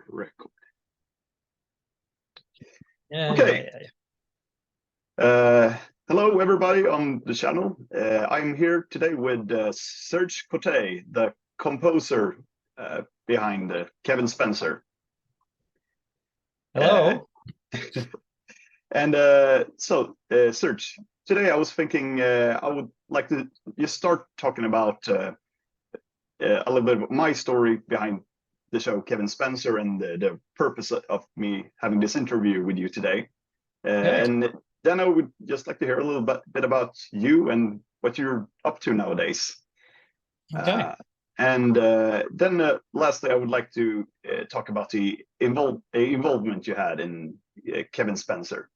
Record. Yeah, Okay. yeah. Hello, everybody on the channel. I'm here today with Serge Côté, the composer behind Kevin Spencer. Hello. And Serge, today I was thinking I would like to just start talking about a little bit of my story behind the show Kevin Spencer and the purpose of me having this interview with you today. And then I would just like to hear a little bit about you and what you're up to nowadays. Okay. And then lastly, I would like to talk about the involvement you had in Kevin Spencer.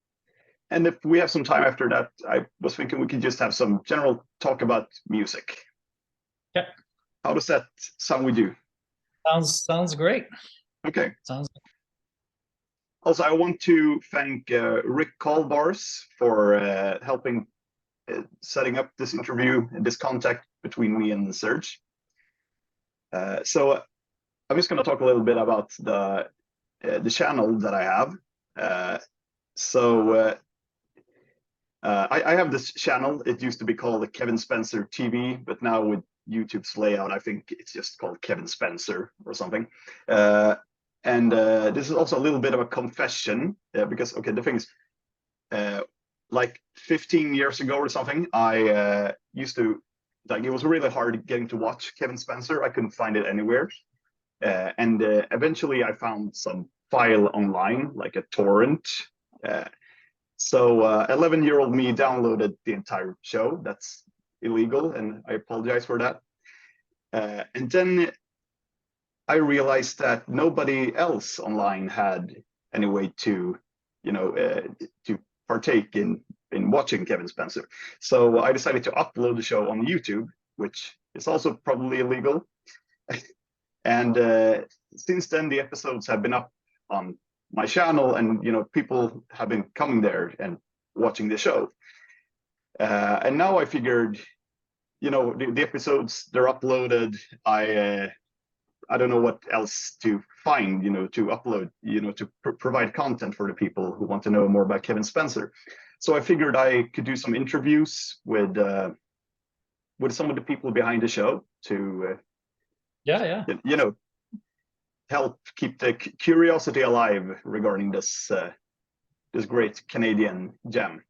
And if we have some time after that, I was thinking we could just have some general talk about music. Yeah. How does that sound with you? Sounds great. Okay. Sounds. Also, I want to thank Rick Kalbars for helping setting up this interview and this contact between me and Serge. So I'm just going to talk a little bit about the channel that I have. I have this channel. It used to be called the Kevin Spencer TV, but now with YouTube's layout, I think it's just called Kevin Spencer or something. And this is also a little bit of a confession because, okay, the thing is, like 15 years ago or something, I used to, like, it was really hard getting to watch Kevin Spencer. I couldn't find it anywhere. And eventually I found some file online, like a torrent. So 11-year-old me downloaded the entire show. That's illegal, and I apologize for that. And then I realized that nobody else online had any way to, to partake in watching Kevin Spencer. So I decided to upload the show on YouTube, which is also probably illegal. And since then, the episodes have been up on my channel, and people have been coming there and watching the show. And now I figured, the episodes, they're uploaded. I don't know what else to find, to upload, to provide content for the people who want to know more about Kevin Spencer. So I figured I could do some interviews with some of the people behind the show to, help keep the curiosity alive regarding this great Canadian gem.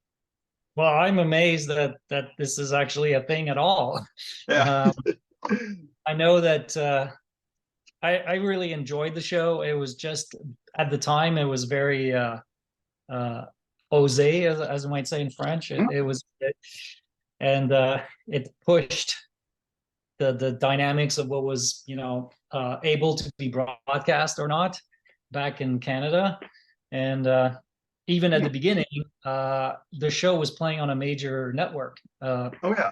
Well, I'm amazed that this is actually a thing at all. Yeah. I know that I really enjoyed the show. It was just, at the time, it was very osé, as I might say in French. It pushed the dynamics of what was able to be broadcast or not back in Canada. And even at the beginning, the show was playing on a major network. Oh yeah.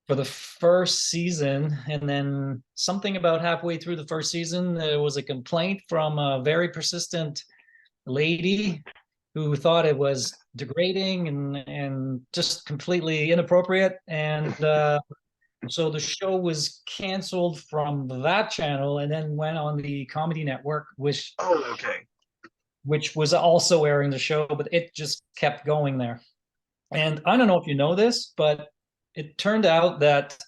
For the first season, and then something about halfway through the first season, there was a complaint from a very persistent lady who thought it was degrading and just completely inappropriate. And so the show was canceled from that channel and then went on the Comedy Network, which was also airing the show, but it just kept going there. And I don't know if you know this, but it turned out that,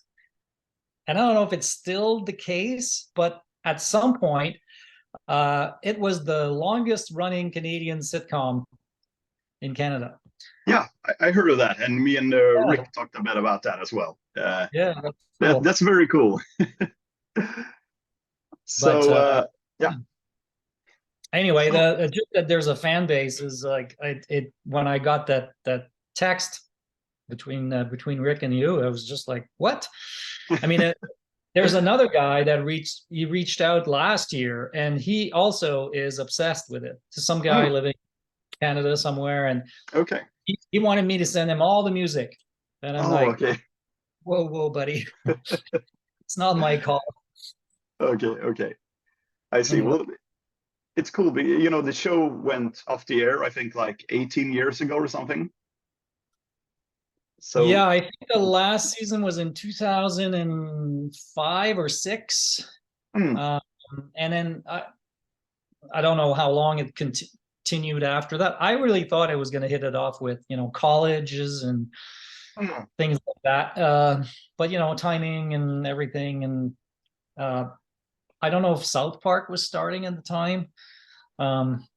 and I don't know if it's still the case, but at some point, it was the longest running Canadian sitcom in Canada. Yeah, I heard of that, and me and Rick talked a bit about that as well. Yeah, that's cool. That's very cool. So, yeah. Anyway, just that there's a fan base is like when I got that text between Rick and you, I was just like, what? I mean, there's another guy that reached out last year, and he also is obsessed with it. To some guy living in Canada somewhere, and he wanted me to send him all the music, and I'm like, whoa, buddy, it's not my call. Okay, I see. Well, it's cool. But, the show went off the air, I think, like 18 years ago or something. So yeah, I think the last season was in 2005 or 6. And then I don't know how long it continued after that. I really thought I was going to hit it off with, colleges and things like that. But timing and everything, and I don't know if South Park was starting at the time.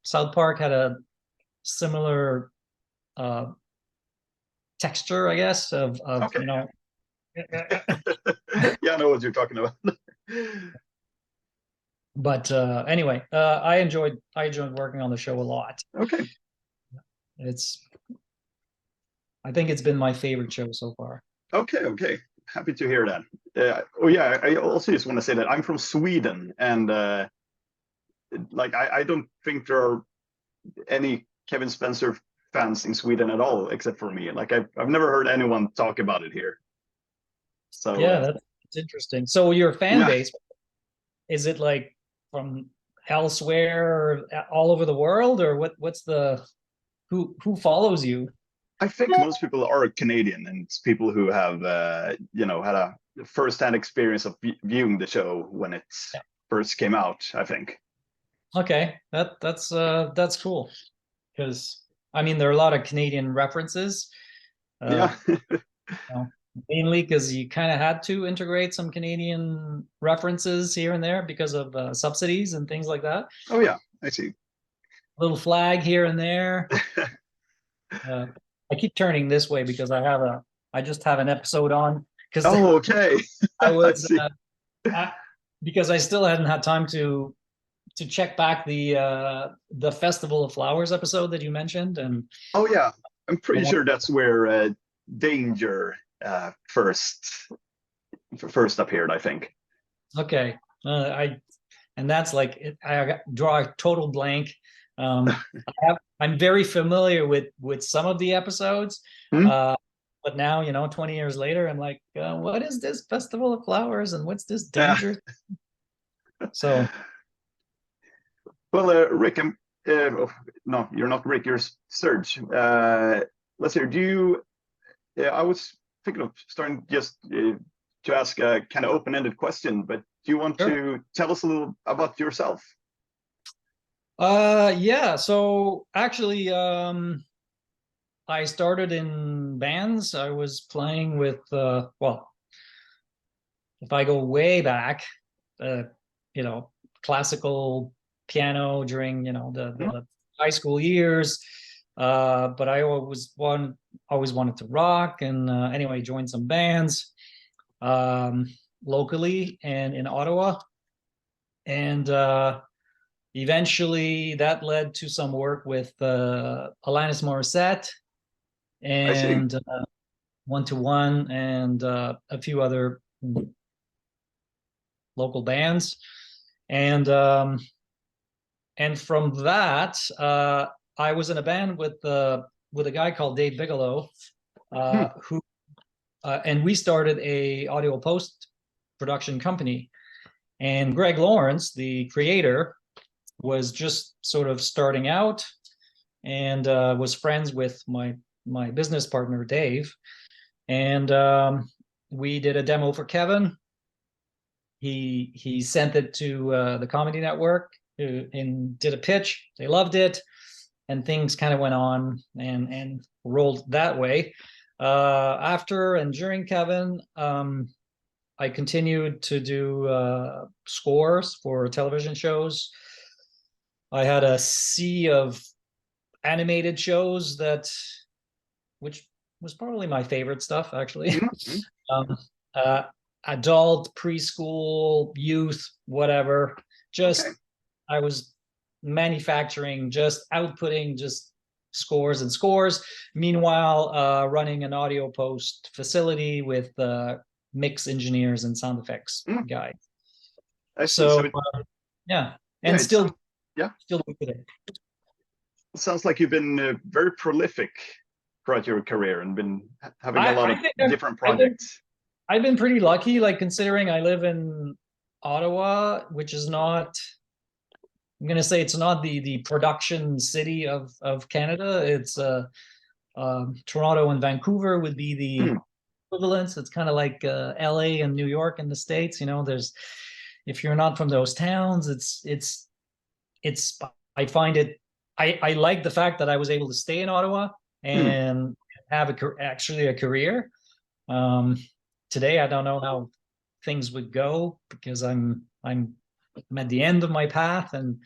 South Park had a similar texture, I guess, of Okay. Yeah, I know what you're talking about. But anyway, I enjoyed working on the show a lot. Okay. I think it's been my favorite show so far. Okay. Happy to hear that. Oh yeah, I also just want to say that I'm from Sweden, and like I don't think there are any Kevin Spencer fans in Sweden at all, except for me. Like I've never heard anyone talk about it here. So yeah, that's interesting. So your fan yeah. base, is it like from elsewhere, all over the world, or what's the who follows you? I think most people are Canadian, and it's people who have had a first-hand experience of viewing the show when it first came out, I think. Okay, that's cool, because I mean there are a lot of Canadian references. Yeah. Mainly because you kind of had to integrate some Canadian references here and there because of subsidies and things like that. Oh yeah, I see. Little flag here and there. I keep turning this way because I just have an episode on, because Oh, okay. I was see. because I still hadn't had time to check back the Festival of Flowers episode that you mentioned. And Oh yeah, I'm pretty sure that's where Danger first appeared, I think. okay, and that's like I draw a total blank. I'm very familiar with some of the episodes, but now 20 years later, I'm like, what is this Festival of Flowers and what's this Danger? So, well, Rick, no, you're not Rick. You're Serge. Let's hear. Do you? I was thinking of starting just to ask a kind of open-ended question, but do you want to tell us a little about yourself? Yeah. So actually, I started in bands. I was playing with, well, if I go way back, classical piano during, the high school years. But I always wanted to rock, and anyway, joined some bands locally and in Ottawa. And eventually that led to some work with Alanis Morissette and One to One and a few other local bands. And from that, I was in a band with a guy called Dave Bigelow, who and we started a audio post production company. And Greg Lawrence, the creator, was just sort of starting out, and was friends with my business partner Dave. And we did a demo for Kevin. He sent it to the Comedy Network and did a pitch. They loved it, and things kind of went on and rolled that way. After and during Kevin, I continued to do scores for television shows. I had a sea of animated shows which was probably my favorite stuff, actually. Adult, preschool, youth, whatever. I was manufacturing, just outputting just scores and scores. Meanwhile, running an audio post facility with mix engineers and sound effects guys. I see. So yeah, and still with it. It sounds like you've been very prolific throughout your career and been having a lot of different projects. I've been pretty lucky, like considering I live in Ottawa, which is not, I'm going to say it's not the production city of Canada. It's Toronto and Vancouver would be the equivalents. It's kind of like LA and New York in the States. If you're not from those towns, it's it's I find it I like the fact that I was able to stay in Ottawa and have actually a career. Today I don't know how things would go because I'm at the end of my path, and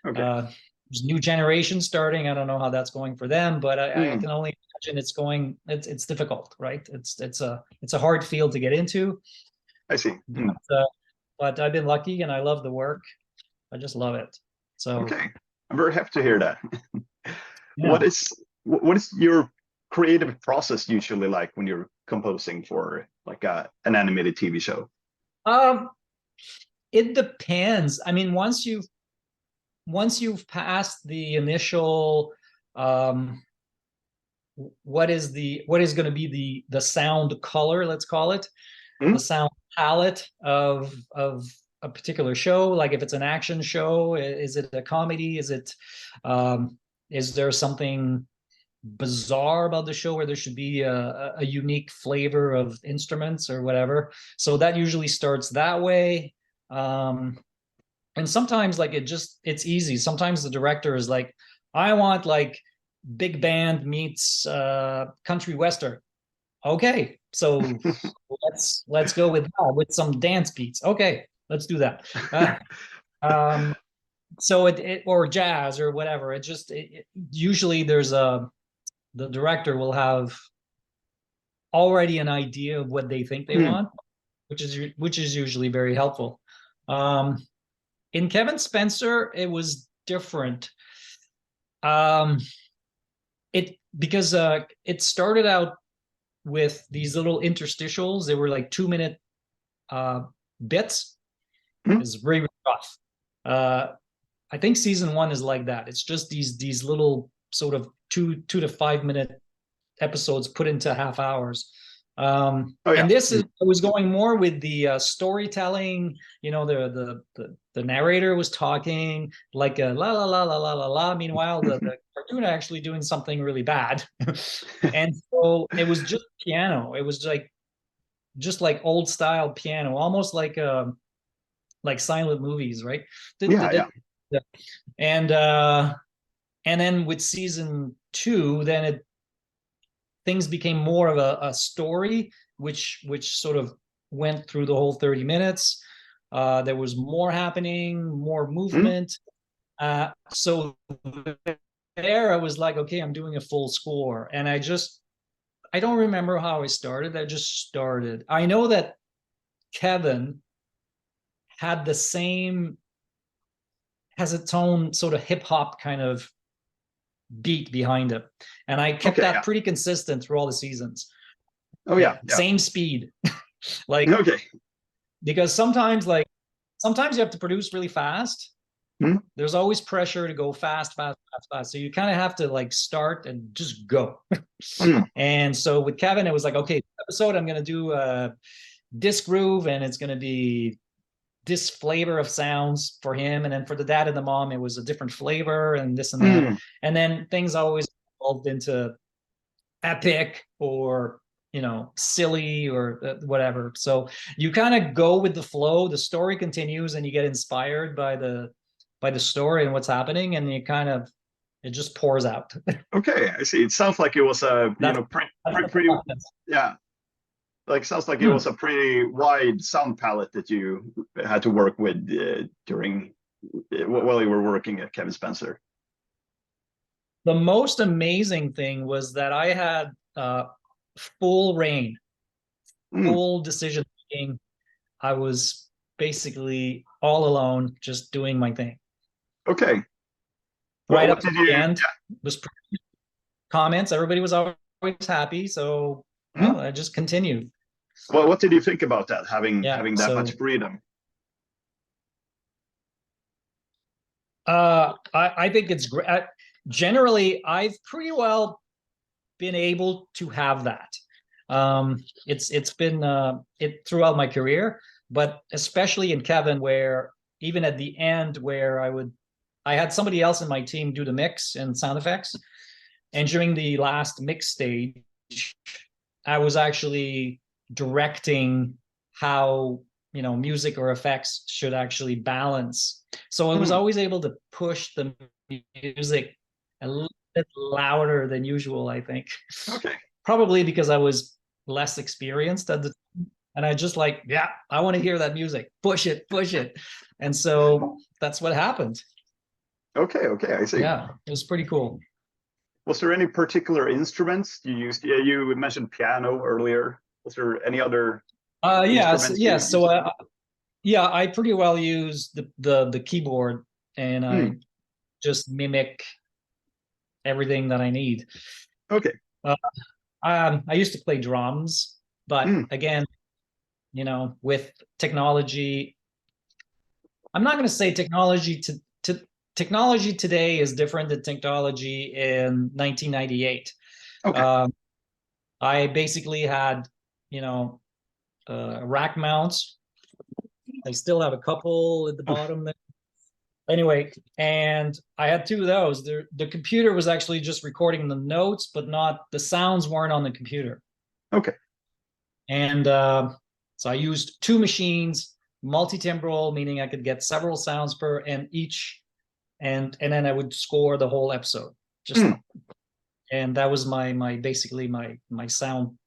there's new generation starting. I don't know how that's going for them, but I can only imagine it's difficult, right? It's a hard field to get into. I see. But I've been lucky and I love the work. I just love it. So okay, I'm very happy to hear that. yeah. What is your creative process usually like when you're composing for like an animated TV show? It depends. I mean, once you've passed the initial what is going to be the sound color, let's call it, the sound palette of a particular show. Like if it's an action show, is it a comedy? Is there something bizarre about the show where there should be a unique flavor of instruments or whatever? So that usually starts that way. And sometimes like it's easy. Sometimes the director is like, I want like big band meets country western. Okay, so let's go with that with some dance beats. Okay, let's do that. So it or jazz or whatever. Usually there's the director will have already an idea of what they think they want, which is usually very helpful. In Kevin Spencer, it was different. Because it started out with these little interstitials. They were like 2-minute bits. It's very, very rough. I think season 1 is like that. It's just these little sort of 2 to 5 minute episodes put into half hours. And this is I was going more with the storytelling. You know, the narrator was talking like a la la la la la la la. Meanwhile, the cartoon actually doing something really bad, and so it was just piano. It was just like old style piano, almost like silent movies, right? Yeah. And then with season 2, then things became more of a story, which sort of went through the whole 30 minutes. There was more happening, more movement. So there I was like, okay, I'm doing a full score. And I don't remember how I started. I just started. I know that Kevin has its own sort of hip hop kind of beat behind it, and I kept that pretty consistent through all the seasons. Same speed. Like because sometimes you have to produce really fast. There's always pressure to go fast. So you kind of have to like start and just go. And so with Kevin, it was like, okay, episode I'm going to do this groove, and it's going to be this flavor of sounds for him, and then for the dad and the mom it was a different flavor, and this and that. And then things always evolved into epic or silly or whatever. So you kind of go with the flow. The story continues and you get inspired by the story and what's happening, and it just pours out. Okay, I see. It sounds like it was pretty like sounds like it was a pretty wide sound palette that you had to work with while you were working at Kevin Spencer. The most amazing thing was that I had full reign, full decision making. I was basically all alone, just doing my thing. Okay. Right up to the end was comments. Everybody was always happy, so I just continued. Well, what did you think about that? Having that much freedom? I think it's great. Generally, I've pretty well been able to have that. It's been throughout my career, but especially in Kevin, where even at the end, where I had somebody else in my team do the mix and sound effects, and during the last mix stage, I was actually directing how music or effects should actually balance. So I was always able to push the music a little bit louder than usual, I think. Okay. Probably because I was less experienced at the time. And I just like, yeah, I want to hear that music. Push it, push it. And so that's what happened. Okay, I see. Yeah, it was pretty cool. Was there any particular instruments you used? Yeah, you mentioned piano earlier. Was there any other instruments you used? So I pretty well use the keyboard, and I just mimic everything that I need. Okay. I used to play drums, but again, with technology, I'm not going to say technology technology today is different than technology in 1998. Okay. I basically had, rack mounts. I still have a couple at the bottom there. Anyway, and I had two of those. The computer was actually just recording the notes, but not the sounds weren't on the computer. Okay. And so I used two machines, multi-timbral, meaning I could get several sounds per and each, and then I would score the whole episode. And that was basically my sound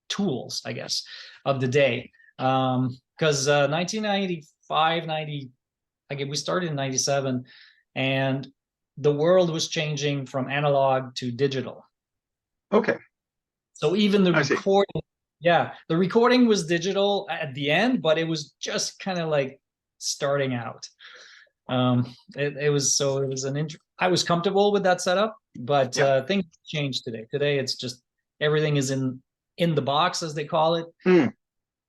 tools, I guess, of the day. Because 1995, we started in 97, and the world was changing from analog to digital. Okay. So even the recording, the recording was digital at the end, but it was just kind of like starting out. I was comfortable with that setup, but things changed today. Today it's just everything is in the box, as they call it.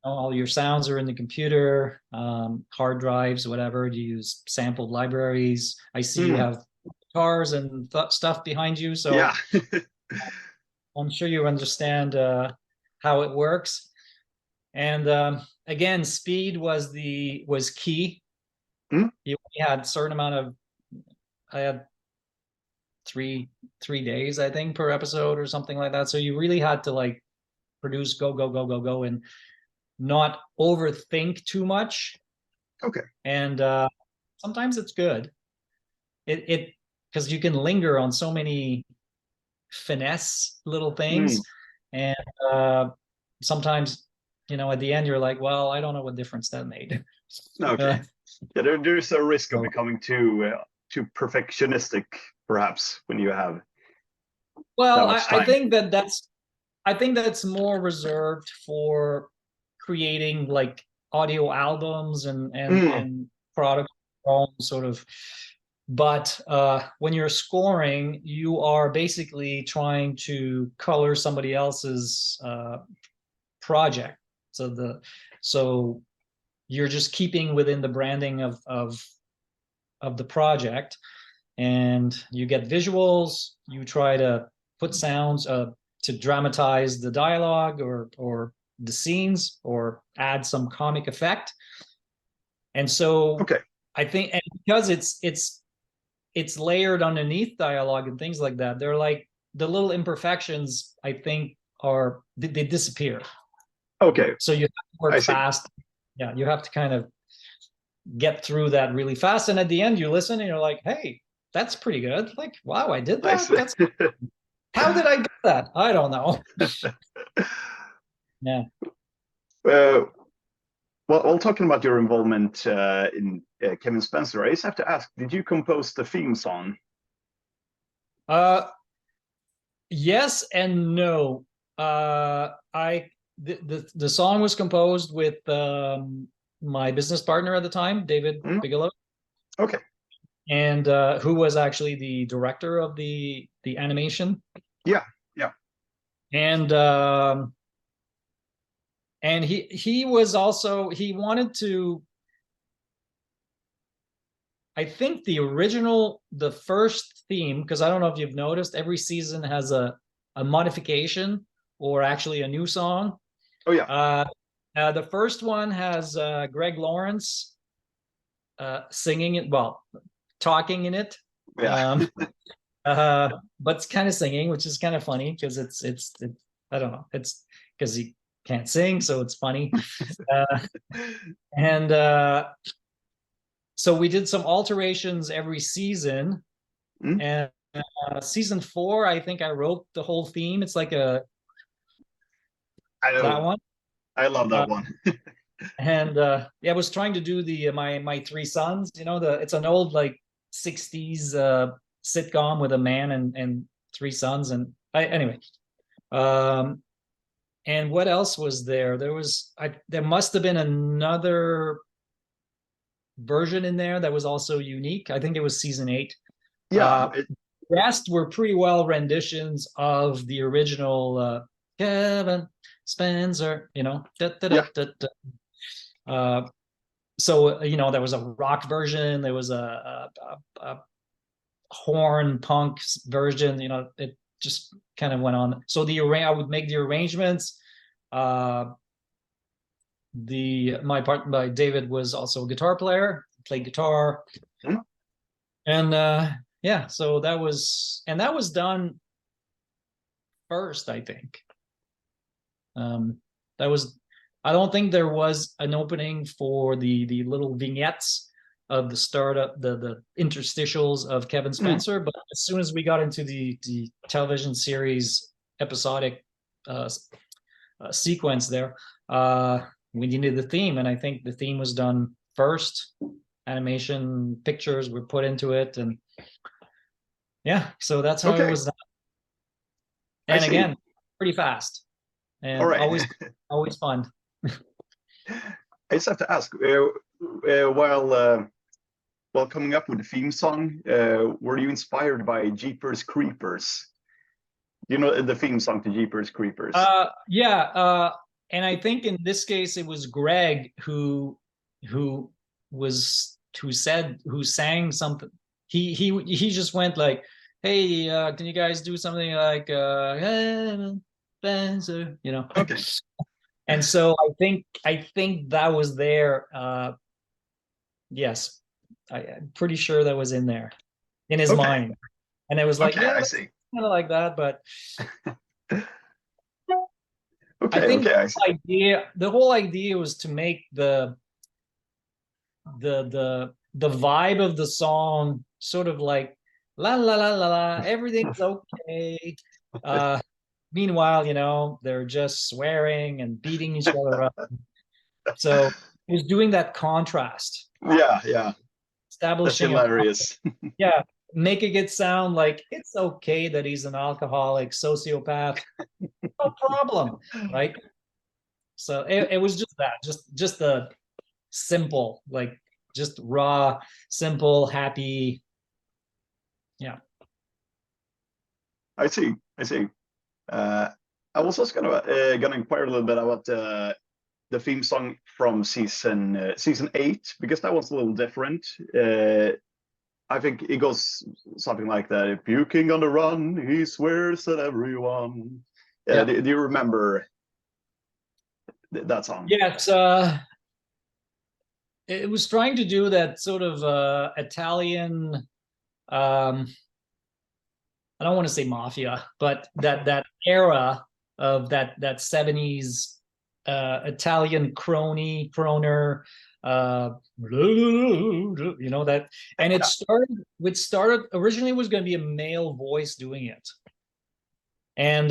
All your sounds are in the computer, hard drives, whatever. You use sampled libraries. I see you have guitars and stuff behind you, so yeah. I'm sure you understand how it works. And again, speed was key. You only had a certain amount of. I had three days, I think, per episode or something like that. So you really had to like produce, go, and not overthink too much. Okay. And sometimes it's good. It because you can linger on so many finesse little things, and sometimes at the end you're like, well, I don't know what difference that made. Okay. There's a risk of becoming too perfectionistic, perhaps, when you have. Well, I think that's more reserved for creating like audio albums and product sort of. But when you're scoring, you are basically trying to color somebody else's project. So you're just keeping within the branding of the project, and you get visuals. You try to put sounds to dramatize the dialogue or the scenes, or add some comic effect. And so I think, and because it's layered underneath dialogue and things like that, they're like the little imperfections, I think, they disappear. Okay. So you have to work fast. Yeah, you have to kind of get through that really fast. And at the end, you listen and you're like, hey, that's pretty good. Like, wow, I did that. How did I get that? I don't know. Yeah. Well, talking about your involvement in Kevin Spencer, I just have to ask, did you compose the theme song? Yes and no. The song was composed with my business partner at the time, David Bigelow. Okay. And who was actually the director of the animation. Yeah. And he was also, he wanted to, I think the first theme, because I don't know if you've noticed, every season has a modification or actually a new song. Oh yeah. The first one has Greg Lawrence singing it, well, talking in it. Yeah. But it's kind of singing, which is kind of funny because it's I don't know, it's because can't sing, so it's funny. And so we did some alterations every season. Mm. And season 4, I think I wrote the whole theme. It's like that one. I love that one. And yeah, I was trying to do the my three sons. It's an old like 60s sitcom with a man and three sons. And anyway, and what else was there? There must have been another version in there that was also unique. I think it was season 8. Yeah. The rest were pretty well renditions of the original Kevin Spencer, so there was a rock version, there was a horn punk version, it just kind of went on. So I would make the arrangements. My partner by David was also a guitar player, played guitar. Mm-hmm. And yeah, so that was done first, I think. I don't think there was an opening for the little vignettes of the startup, the interstitials of Kevin Spencer. But as soon as we got into the television series episodic sequence there, we needed the theme, and I think the theme was done first. Animation pictures were put into it, and yeah, so that's how it was done. And again, pretty fast, and always fun. I just have to ask, while coming up with the theme song, were you inspired by Jeepers Creepers? The theme song to Jeepers Creepers? Yeah, and I think in this case it was Greg who sang something. He just went like, "Hey, can you guys do something like Spencer?" Okay. And so I think that was there. Yes, I'm pretty sure that was in there, in his mind, and it was like, yeah, I see. Kind of like that, but I think I see. the whole idea was to make the vibe of the song sort of like la la la la la, everything's okay. Meanwhile, they're just swearing and beating each other up. So it was doing that contrast. Yeah. Establishing. That's hilarious. Yeah, making it sound like it's okay that he's an alcoholic, sociopath. No problem, right? So it was just that, just the simple, like just raw, simple, happy. Yeah. I see. I was also gonna inquire a little bit about the theme song from season 8, because that was a little different. I think it goes something like that. Puking on the run, he swears at everyone. Yeah. Do you remember that song? Yes. It was trying to do that sort of Italian. I don't want to say mafia, but that era of that 70s Italian croner, that, and it started originally was going to be a male voice doing it, and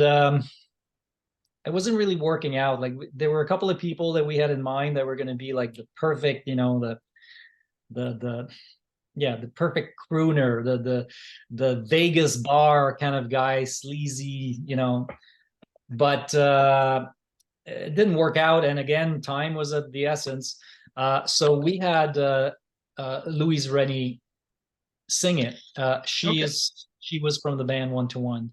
it wasn't really working out. Like there were a couple of people that we had in mind that were going to be like the perfect, the perfect crooner, the Vegas bar kind of guy, sleazy, but it didn't work out. And again, time was of the essence. So we had Louise Rennie sing it. She was from the band 1-to-1.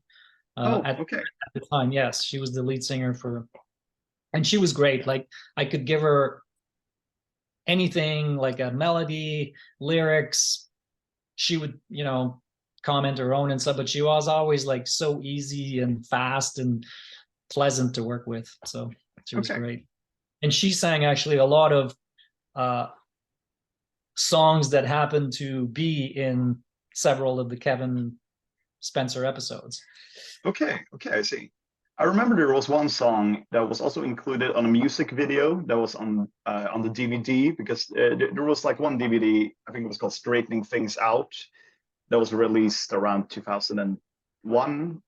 At the time, yes, she was the lead singer and she was great. Like I could give her anything, like a melody, lyrics. She would, comment her own and stuff, but she was always like so easy and fast and pleasant to work with. So she was great. And she sang actually a lot of songs that happened to be in several of the Kevin Spencer episodes. Okay, I see. I remember there was one song that was also included on a music video that was on the DVD, because there was like one DVD, I think it was called "Straightening Things Out," that was released around 2001.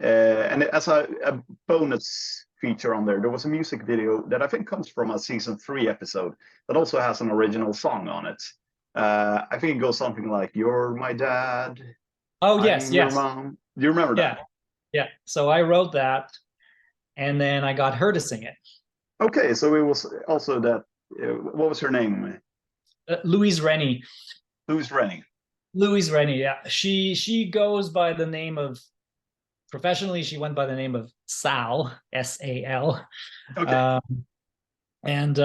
And as a bonus feature on there, there was a music video that I think comes from a season 3 episode that also has an original song on it. I think it goes something like "You're my dad, Oh, yes, I'm your yes. mom." Do you remember Yeah. that? Yeah. So I wrote that and then I got her to sing it. Okay, so it was also that. What was her name? Louise Rennie. Who's Rennie? Louise Rennie, yeah. She goes by the name of, professionally, she went by the name of Sal, S-A-L. Okay. And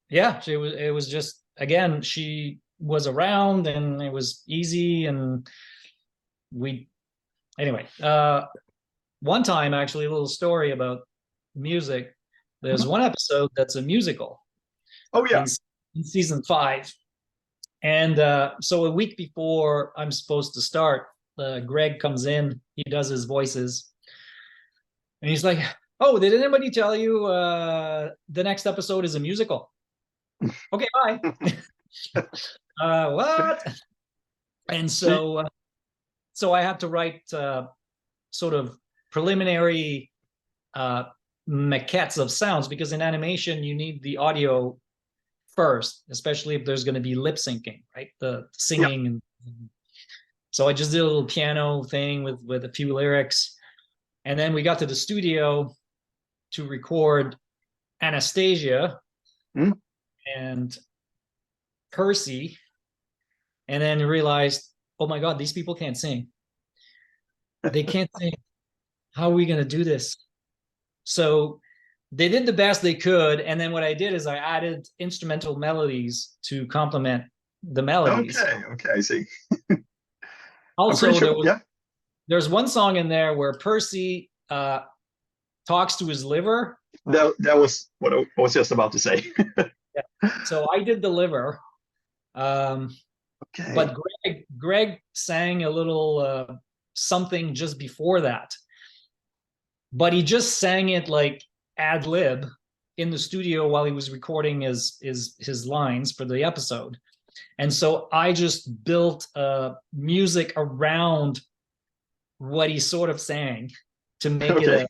yeah, it was just, again, she was around and it was easy, and we anyway, one time, actually, a little story about music. There's Mhm. one episode that's a musical Oh in, yeah. in season 5. And so a week before I'm supposed to start, Greg comes in, he does his voices, and he's like, "Oh, did anybody tell you the next episode is a musical?" Okay, bye. What? And So, so I had to write sort of preliminary uh, maquettes of sounds, because in animation you need the audio first, especially if there's going to be lip syncing, right? The yeah. singing. And so I just did a little piano thing with a few lyrics, and then we got to the studio to record Anastasia Hmm? and Percy, and then realized, oh my God, these people can't sing. They can't sing. How are we going to do this? So they did the best they could. And then what I did is I added instrumental melodies to complement the melodies. Okay. Okay. I see. I'm pretty Also, sure. Yeah. there's one song in there where Percy talks to his liver. That was what I was just about to say. Yeah. So I did the liver. Okay. But Greg sang a little something just before that, but he just sang it like ad lib in the studio while he was recording his lines for the episode. And so I just built music around what he sort of sang to make it Okay.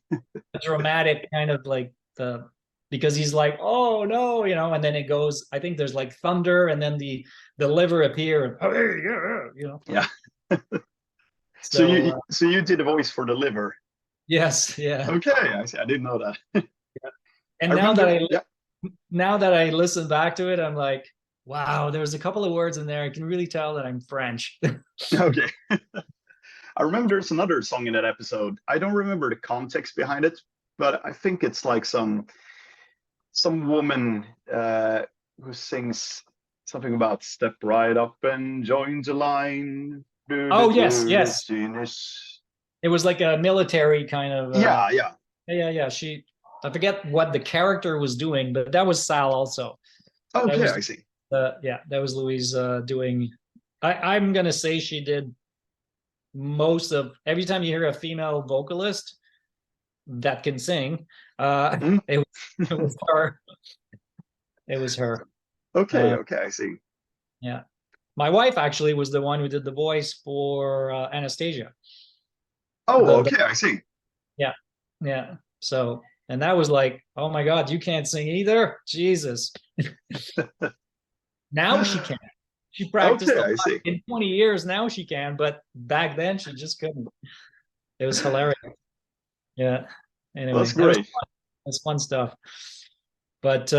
a dramatic kind of like the, because he's like, oh no, and then it goes, I think there's like thunder, and then the liver appear, and Yeah. So so you did a voice for the liver. yes, yeah. Okay. I see. I didn't know that. And I remember. Yeah. now that I listen back to it, I'm like, wow, there's a couple of words in there. I can really tell that I'm French. Okay. I remember there's another song in that episode. I don't remember the context behind it, but I think it's like some woman who sings something about "step right up and join the line." Oh, yes, yes. It was like a military kind of Yeah, yeah. yeah. I forget what the character was doing, but that was Sal also. That Okay, was I see. yeah, that was Louise doing. I'm gonna say she did most of, every time you hear a female vocalist that can sing, Hmm? it was her. It was her. Okay, Uh, okay, I see. yeah. My wife actually was the one who did the voice for Anastasia. Oh, The okay, I see. Yeah, yeah. So, and that was like, oh my God, you can't sing either. Jesus. Now she can. She practiced Okay, a I lot see. in 20 years. Now she can, but back then she just couldn't. It was hilarious. Yeah. That's Anyway, great. that's fun stuff. But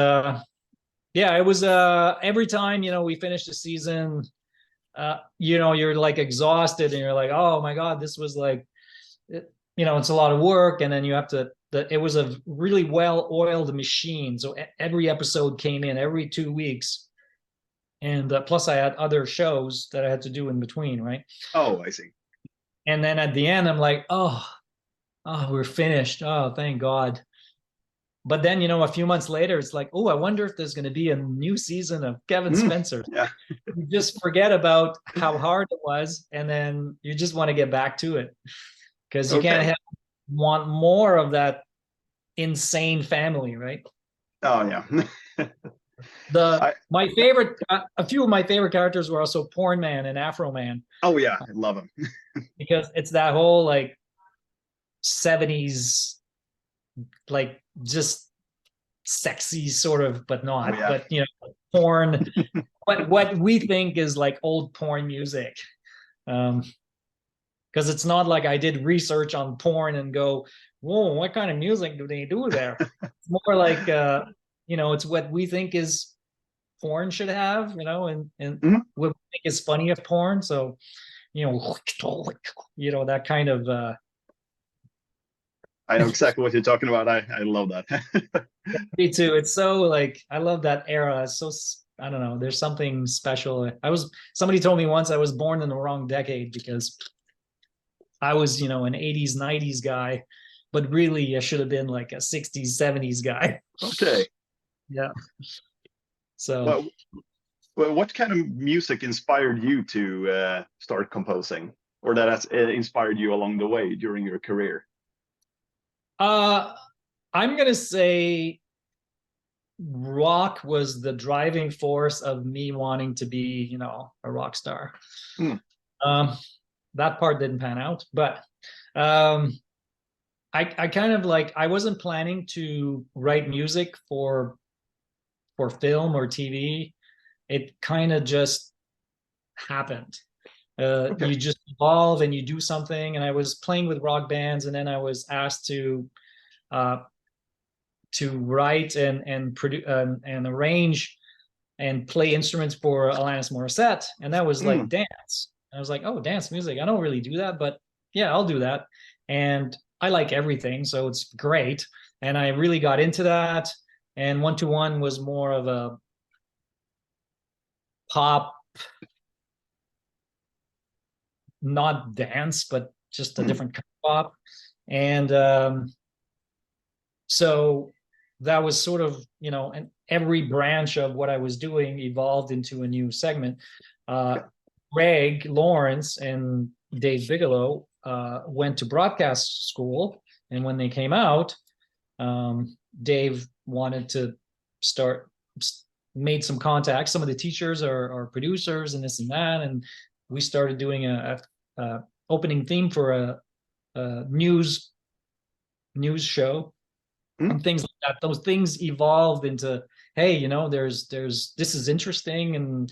yeah, it was every time, we finished the season, you're like exhausted and you're like, oh my God, this was like, it's a lot of work. And then you have to, it was a really well-oiled machine. So every episode came in every 2 weeks. And plus I had other shows that I had to do in between, right? Oh, I see. And then at the end, I'm like, oh, we're finished. Oh, thank God. But then, a few months later, it's like, oh, I wonder if there's going to be a new season of Kevin Mm, Spencer. yeah. You just forget about how hard it was, and then you just want to get back to it, because you can't Okay. have want more of that insane family, right? Oh yeah. The I my favorite, a few of my favorite characters were also Porn Man and Afro Man, oh yeah, I love him. because it's that whole like 70s, like just sexy sort of, but Oh not, yeah. but porn, what we think is like old porn music. Um, because it's not like I did research on porn and go, whoa, what kind of music do they do there? It's more like it's what we think is porn should have, and Mhm. what we think is funny of porn. So, you know, that kind of I know exactly what you're talking about. I love that. me too. It's so like I love that era. It's so I don't know. There's something special. Somebody told me once I was born in the wrong decade because I was, an 80s, 90s guy, but really I should have been like a 60s, 70s guy. Okay. Yeah. So, Well, what kind of music inspired you to start composing, or that has inspired you along the way during your career? uh, I'm gonna say rock was the driving force of me wanting to be, a rock star. Hmm. Um, that part didn't pan out, but um, I kind of like I wasn't planning to write music for film or TV. It kind of just happened. Okay. You just evolve and you do something. And I was playing with rock bands, and then I was asked uh, to write and produce and arrange and play instruments for Alanis Morissette, and that was Hmm. like dance. I was like, oh, dance music. I don't really do that, but yeah, I'll do that. And I like everything, so it's great. And I really got into that. And One to One was more of a pop, not dance, but just a Hmm. different kind of pop. And so that was sort of, and every branch of what I was doing evolved into a new segment. Okay. Greg Lawrence and Dave Bigelow went to broadcast school, and when they came out, Dave wanted to start, made some contacts. Some of the teachers are producers and this and that, and we started doing a opening theme for a news show Hmm. and things like that. Those things evolved into, hey, there's this is interesting, and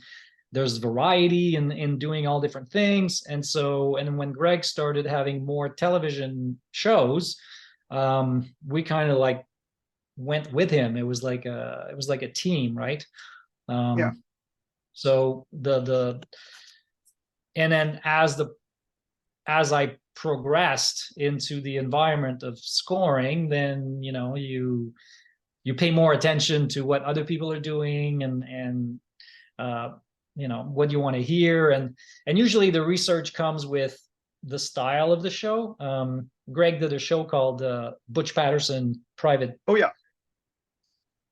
there's variety in doing all different things. And when Greg started having more television shows, we kind of like went with him. It was like a team, right? Yeah. So the and then as I progressed into the environment of scoring, then you pay more attention to what other people are doing, and uh, what you want to hear, and usually the research comes with the style of the show. Greg did a show called Butch Patterson Private, Oh yeah.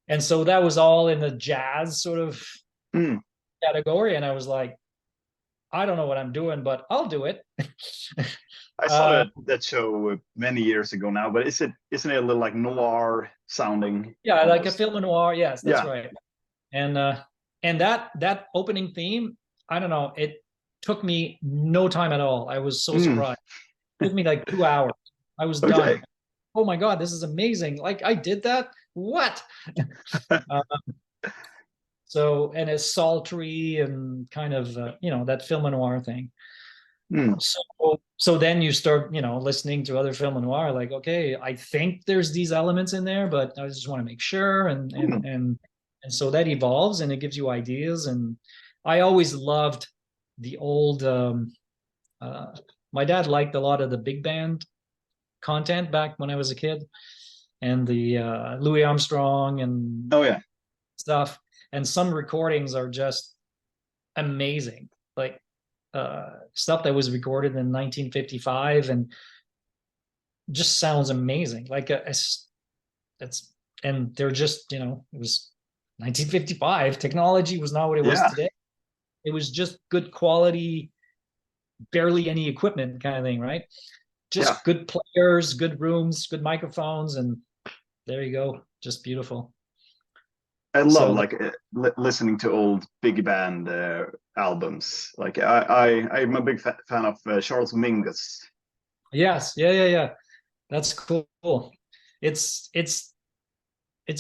and so that was all in the jazz sort of Hmm. category, and I was like, I don't know what I'm doing, but I'll do it. I saw uh, that show many years ago now, but isn't it a little like noir sounding yeah, like a almost? film noir. Yes, that's Yeah. right. And that opening theme, I don't know, it took me no time at all. I was so Hmm. surprised. It took me like 2 hours. I was done. Okay. Oh my God, this is amazing. Like I did that. What? Uh, so, and it's sultry and kind of, that film noir thing. Hmm. So then you start, listening to other film noir, like, okay, I think there's these elements in there, but I just want to make sure. And Hmm. so that evolves and it gives you ideas. And I always loved the old, uh, my dad liked a lot of the big band content back when I was a kid, and the Louis Armstrong and Oh yeah. stuff. And some recordings are just amazing. Like stuff that was recorded in 1955 and just sounds amazing. Like it's and they're just, it was 1955. Technology was not what it was Yeah. today. It was just good quality, barely any equipment kind of thing, right? just good players, good rooms, good microphones, and there you go. Just beautiful. I love like listening to old big band albums. Like I'm a big fan of Charles Mingus. Yes, yeah. That's cool. It's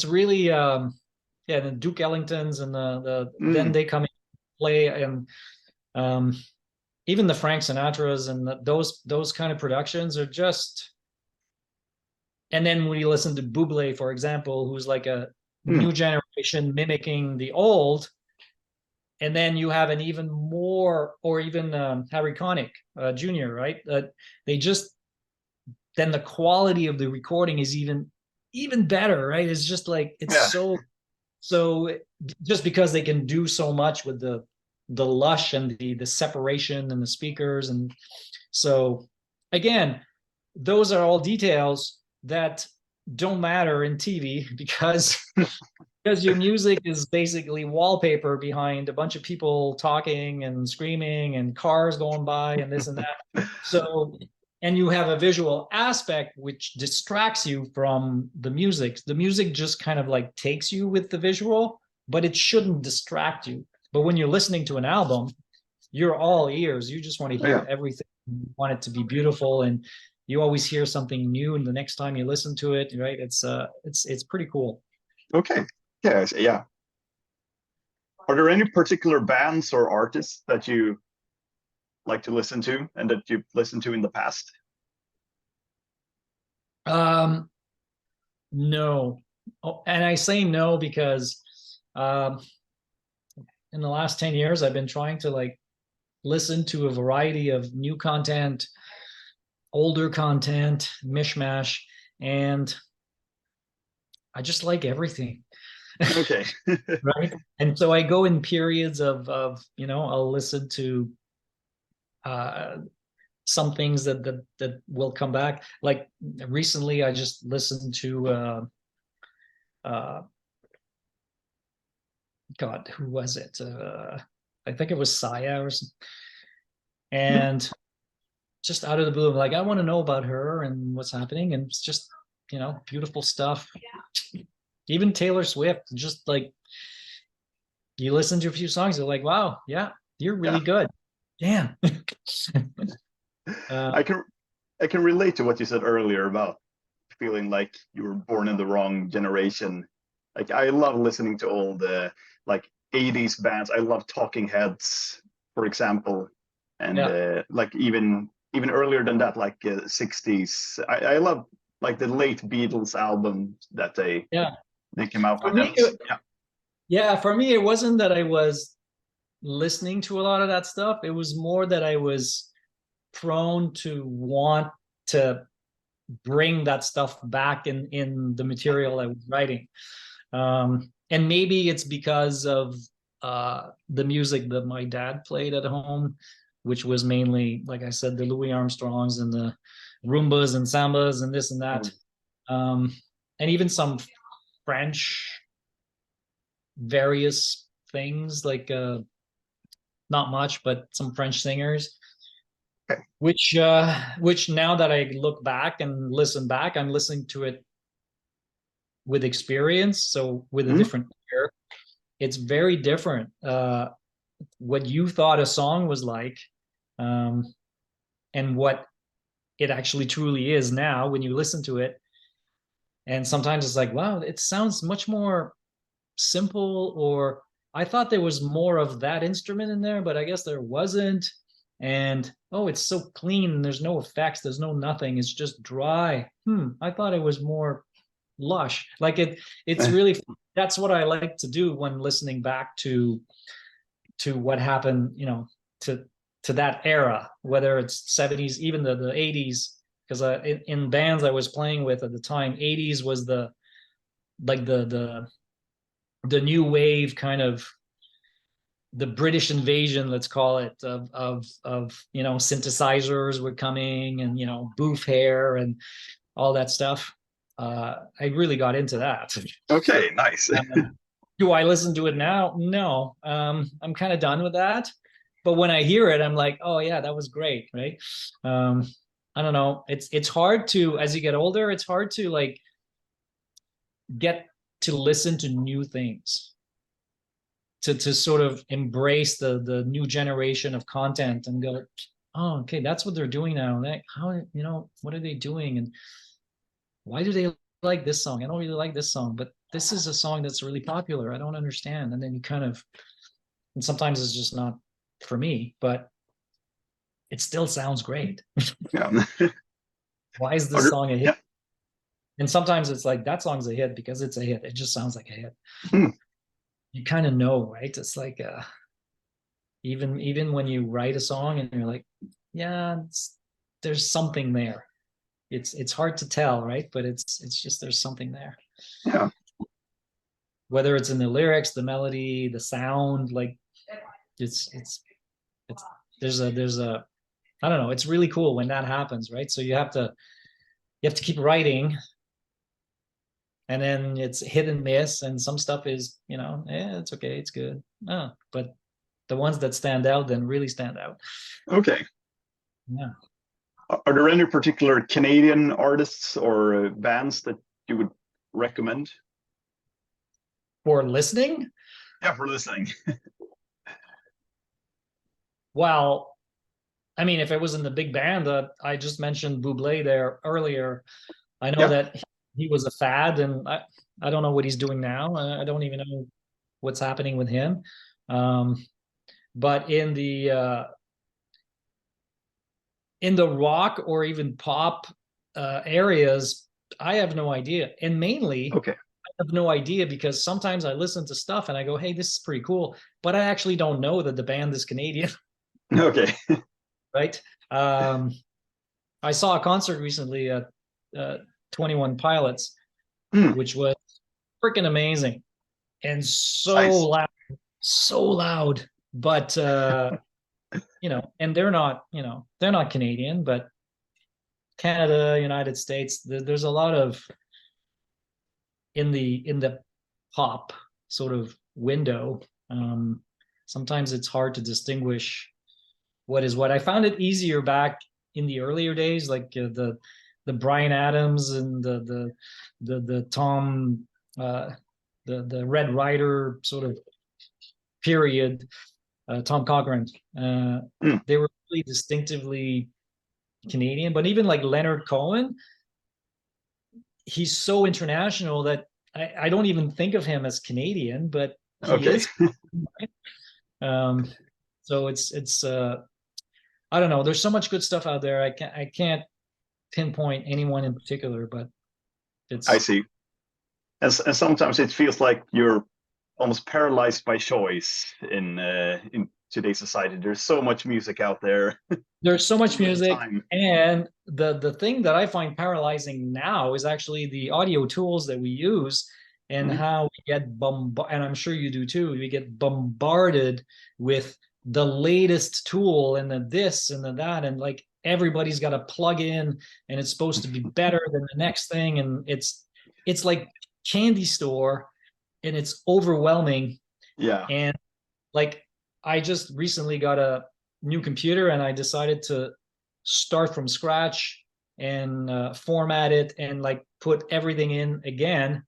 really the Duke Ellingtons and then they come in play, and even the Frank Sinatras and those kind of productions are just. And then when you listen to Bublé, for example, who's like a new generation mimicking the old, and then you have an even more, or even Harry Connick Jr., right? They just, then the quality of the recording is even better, right? It's just like, it's so just because they can do so much with the lush and the separation and the speakers. And so again, those are all details that don't matter in TV because your music is basically wallpaper behind a bunch of people talking and screaming and cars going by and this and that. So, and you have a visual aspect which distracts you from the music. The music just kind of like takes you with the visual, but it shouldn't distract you. But when you're listening to an album, you're all ears. You just want to hear everything. You want it to be beautiful, and you always hear something new. And the next time you listen to it, right? It's pretty cool. Okay. Yeah. Are there any particular bands or artists that you like to listen to and that you've listened to in the past? No. Oh, and I say no because in the last 10 years, I've been trying to like listen to a variety of new content, older content, mishmash, and I just like everything. Okay. Right. And so I go in periods of I'll listen to some things that will come back. Like recently I just listened to God, who was it? I think it was Saya or something. And just out of the blue, I'm like, I want to know about her and what's happening. And it's just, beautiful stuff. Yeah. Even Taylor Swift, just like you listen to a few songs, you're like, wow, yeah, you're really good. Damn. I can relate to what you said earlier about feeling like you were born in the wrong generation. Like I love listening to old like 80s bands. I love Talking Heads, for example, and like even earlier than that, like 60s. I love like the late Beatles album that they came out with. For me, it wasn't that I was listening to a lot of that stuff. It was more that I was prone to want to bring that stuff back in the material I was writing. And maybe it's because of the music that my dad played at home, which was mainly, like I said, the Louis Armstrongs and the rumbas and sambas and this and that. And even some French various things, like not much, but some French singers. Okay. Which now that I look back and listen back, I'm listening to it with experience, so with a different ear. It's very different. What you thought a song was like, and what it actually truly is now when you listen to it. And sometimes it's like, wow, it sounds much more simple, or I thought there was more of that instrument in there, but I guess there wasn't. And it's so clean, there's no effects, there's no nothing, it's just dry. I thought it was more lush. Like it's really, that's what I like to do when listening back to what happened, to that era, whether it's 70s, even the 80s, because in bands I was playing with at the time, 80s was the new wave, kind of the British invasion, let's call it, of synthesizers were coming, and booth hair and all that stuff. I really got into that. Okay, nice. Do I listen to it now? No. I'm kind of done with that. But when I hear it, I'm like, oh yeah, that was great, right? I don't know. It's hard to, as you get older, it's hard to like get to listen to new things, to sort of embrace the new generation of content and go, oh, okay, that's what they're doing now. Like, how, you know, what are they doing? And why do they like this song? I don't really like this song, but this is a song that's really popular. I don't understand. And then you kind of, and sometimes it's just not for me, but it still sounds great. Yeah. Why is this song a hit? Yeah. And sometimes it's like that song's a hit because it's a hit. It just sounds like a hit. Hmm. You kind of know, right? It's like even when you write a song and you're like, yeah, there's something there. It's hard to tell, right? But it's just there's something there. Yeah. Whether it's in the lyrics, the melody, the sound, like it's there's a I don't know. It's really cool when that happens, right? So you have to keep writing, and then it's hit and miss, and some stuff is, you know, it's okay, it's good. But the ones that stand out then really stand out. Okay. Yeah. Are there any particular Canadian artists or bands that you would recommend? For listening, Yeah, for listening. well, I mean, if it was in the big band that I just mentioned Bublé there earlier, I know Yeah. that he was a fad, and I don't know what he's doing now. I don't even know what's happening with him. But in the rock or even pop areas, I have no idea. And mainly, Okay. I have no idea because sometimes I listen to stuff and I go, hey, this is pretty cool. But I actually don't know that the band is Canadian, Okay. right? I saw a concert recently at 21 Pilots, Hmm. which was freaking amazing and Nice. so loud. But you know, and they're not, you know, they're not Canadian, but Canada, United States, there's a lot of in the pop sort of window. Um, Sometimes it's hard to distinguish what is what. I found it easier back in the earlier days, like the Bryan Adams and the Tom the Red Rider sort of period, Tom Cochrane. Hmm. They were really distinctively Canadian, but even like Leonard Cohen, he's so international that I don't even think of him as Canadian, but he Okay. is. Um, so it's I don't know. There's so much good stuff out there. I can't pinpoint anyone in particular, but I it's see. And sometimes it feels like you're almost paralyzed by choice in today's society. There's so much music out there. there's so much Little music, time. and the thing that I find paralyzing now is actually the audio tools that we use and Mhm. how we get bombarded, and I'm sure you do too, we get bombarded with the latest tool and the this and the that, and like everybody's got a plug in and it's supposed to be better than the next thing, and it's like candy store, and it's overwhelming. Yeah. And like I just recently got a new computer and I decided to start from scratch and format it and like put everything in again.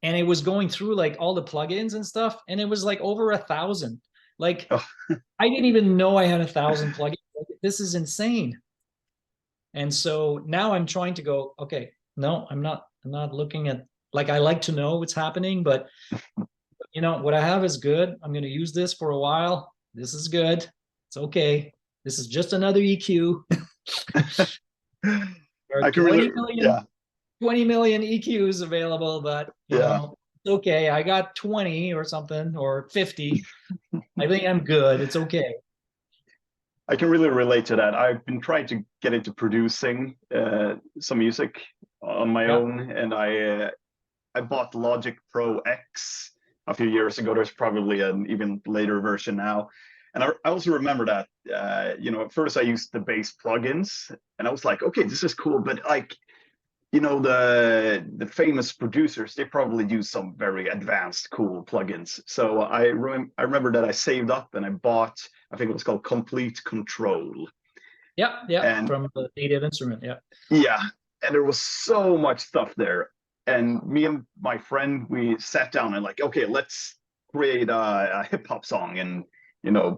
And it was going through like all the plugins and stuff, and it was like over 1,000. Like Oh, I didn't even know I had 1,000 plugins. Like, this is insane. And so now I'm trying to go, okay, no, I'm not looking at, like, I like to know what's happening, but you know, what I have is good. I'm going to use this for a while. This is good. It's okay. This is just another EQ. There are I can really, 20 million EQs available, but you yeah. know, it's okay. I got 20 or something or 50. I think I'm good. It's okay. I can really relate to that. I've been trying to get into producing some music on my Yeah. own, and I bought Logic Pro X a few years ago. There's probably an even later version now. And I also remember that, at first I used the bass plugins and I was like, okay, this is cool. But like, the famous producers, they probably use some very advanced, cool plugins. So I remember that I saved up and I bought, I think it was called Complete Control. Yeah, And from the native instrument. yeah, and there was so much stuff there. And me and my friend, we sat down and like, okay, let's create a hip hop song and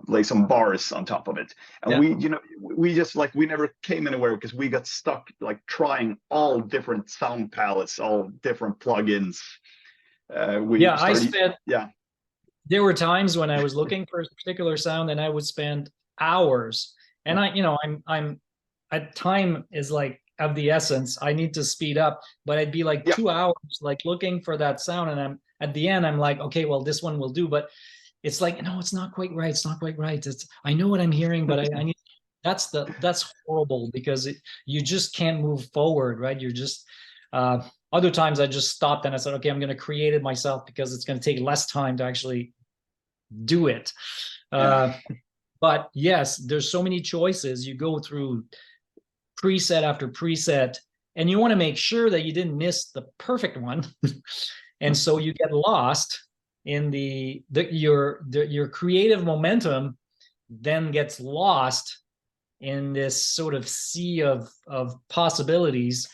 lay some bars on top of it. And Yeah. we just like we never came anywhere because we got stuck like trying all different sound palettes, all different plugins. We Yeah, I started, spent yeah, there were times when I was looking for a particular sound and I would spend hours. And I'm at time is like of the essence. I need to speed up, but I'd be like yeah, 2 hours like looking for that sound. And I'm at the end, I'm like, okay, well, this one will do. But it's like, no, it's not quite right. It's not quite right. I know what I'm hearing, but I need that's horrible because you just can't move forward, right? You're just other times I just stopped and I said, okay, I'm going to create it myself because it's going to take less time to actually do it. yeah, But yes, there's so many choices. You go through preset after preset, and you want to make sure that you didn't miss the perfect one. And so you get lost in your creative momentum then gets lost in this sort of sea of possibilities,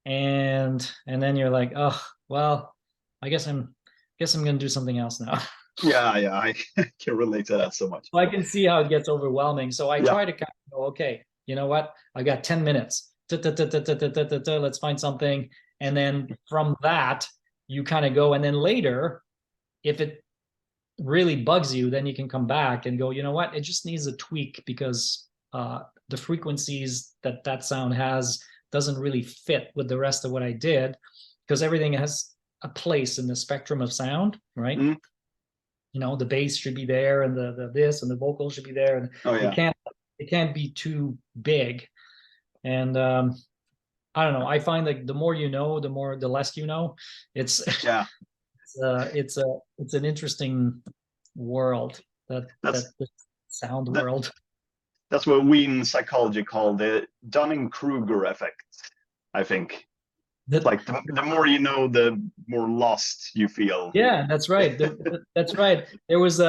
and then you're like, oh well, I guess I'm gonna do something else now. yeah. I can relate to that so much. I can see how it gets overwhelming. So I Yeah, try to kind of go, okay, you know what? I got 10 minutes. Let's find something. And then from that, you kind of go. And then later, if it really bugs you, then you can come back and go, you know what? It just needs a tweak because the frequencies that sound has doesn't really fit with the rest of what I did, because everything has a place in the spectrum of sound, right? mm. The bass should be there and the this and the vocal should be there, and Oh it yeah, can't be too big. And I don't know, I find like the more you know, the less you know. It's yeah. it's an interesting world, that That's the sound that, world. that's what we in psychology call the Dunning-Kruger effect, I think. That Like the more you know, the more lost you feel. Yeah, that's right. That's right. There was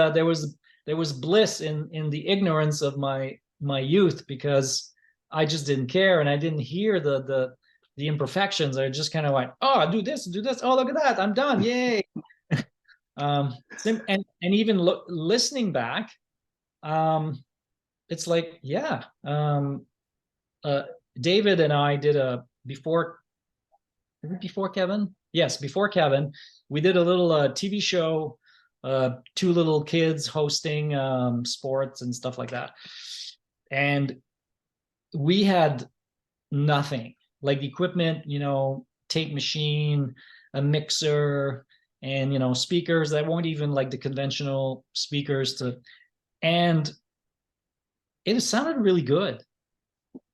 bliss in the ignorance of my youth, because I just didn't care and I didn't hear the imperfections. I just kind of went, oh, do this, do this. Oh, look at that, I'm done, yay. And even listening back, it's like, yeah. Uh, David and I did a before Kevin? Yes, before Kevin, we did a little TV show, two little kids hosting sports and stuff like that. And we had nothing like equipment, tape machine, a mixer, and speakers that weren't even like the conventional speakers and it sounded really good.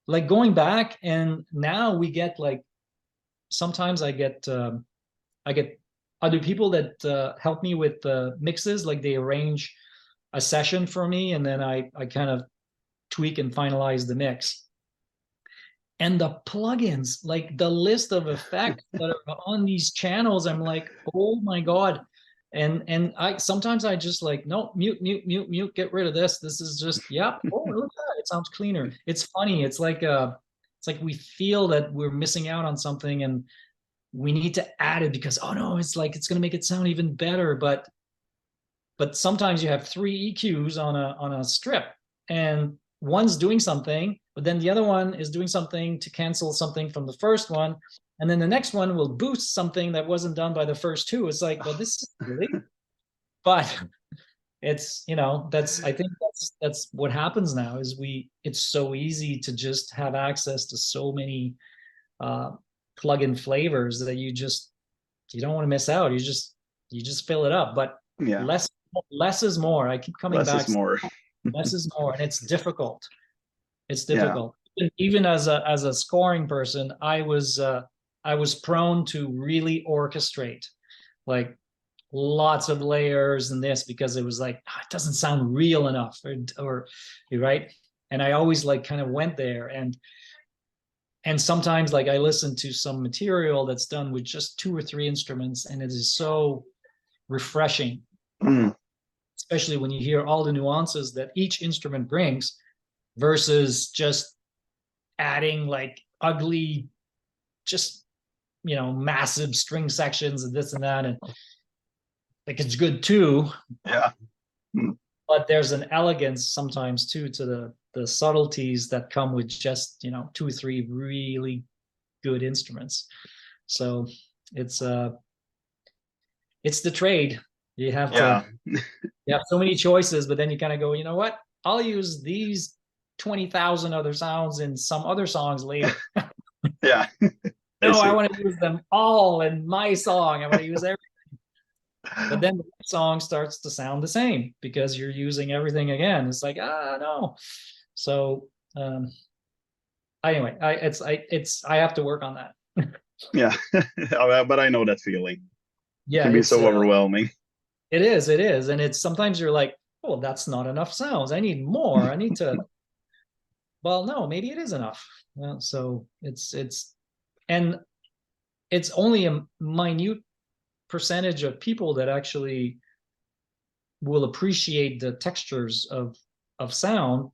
Like going back, and now we get like, sometimes I get other people that help me with mixes, like they arrange a session for me, and then I kind of tweak and finalize the mix. And the plugins, like the list of effects that are on these channels, I'm like, oh my god. And I sometimes I just like, no, mute, get rid of this. This is just, yep. Oh, look at that. It sounds cleaner. It's funny. It's like we feel that we're missing out on something, and we need to add it because, oh no, it's like it's going to make it sound even better. But sometimes you have three EQs on a strip, and one's doing something, but then the other one is doing something to cancel something from the first one, and then the next one will boost something that wasn't done by the first two. It's like, well, this is really, but it's, I think that's what happens now, is it's so easy to just have access to so many uh plug-in flavors that you don't want to miss out. You just fill it up, but Yeah, less is more. I keep coming less back. is more. Less is more, and it's difficult. It's Yeah, difficult. Even as a scoring person, I was prone to really orchestrate, like lots of layers and this, because it was like, it doesn't sound real enough, or right. And I always like kind of went there, and sometimes like I listen to some material that's done with just two or three instruments, and it is so refreshing, mm. especially when you hear all the nuances that each instrument brings versus just adding like ugly, just, you know, massive string sections and this and that, and like it's good too. Yeah. But there's an elegance sometimes too to the subtleties that come with just, you know, 2 or 3 really good instruments. So it's the trade. You have to, you have so many choices, but then you kind of go, you know what? I'll use these 20,000 other sounds in some other songs later. Yeah. No, I want to use them all in my song. I want to use everything. But then the song starts to sound the same because you're using everything again. It's like, no. So anyway, I have to work on that. Yeah. But I know that feeling. Yeah, it can be so overwhelming. It is, and it's sometimes you're like, oh, that's not enough sounds. I need more. I need to. Well, no, maybe it is enough. Well, so and it's only a minute percentage of people that actually will appreciate the textures of sound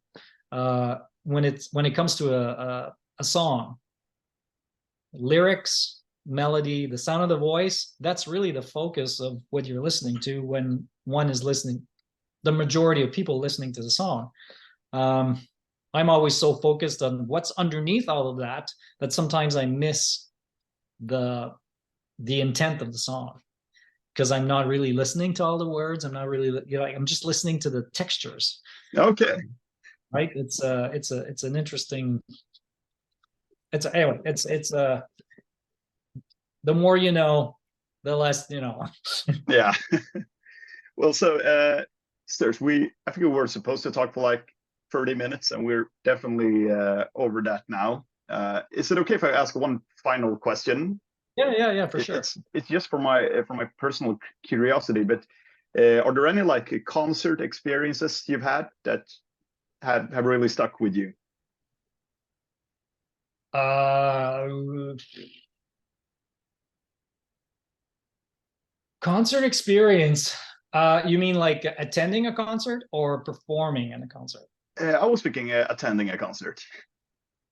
when it comes to a song. Lyrics, melody, the sound of the voice, that's really the focus of what you're listening to when one is listening, the majority of people listening to the song. I'm always so focused on what's underneath all of that sometimes I miss the intent of the song, because I'm not really listening to all the words. I'm not really, you know, I'm just listening to the textures. Okay. Right. It's an interesting, anyway, the more you know, the less you know. Yeah. Well, so Serge, I think we were supposed to talk for like 30 minutes, and we're definitely over that now. Is it okay if I ask one final question? Yeah, for sure. It's just for my personal curiosity, but are there any like concert experiences you've had that have really stuck with you? Concert experience. You mean like attending a concert or performing in a concert? I was thinking attending a concert.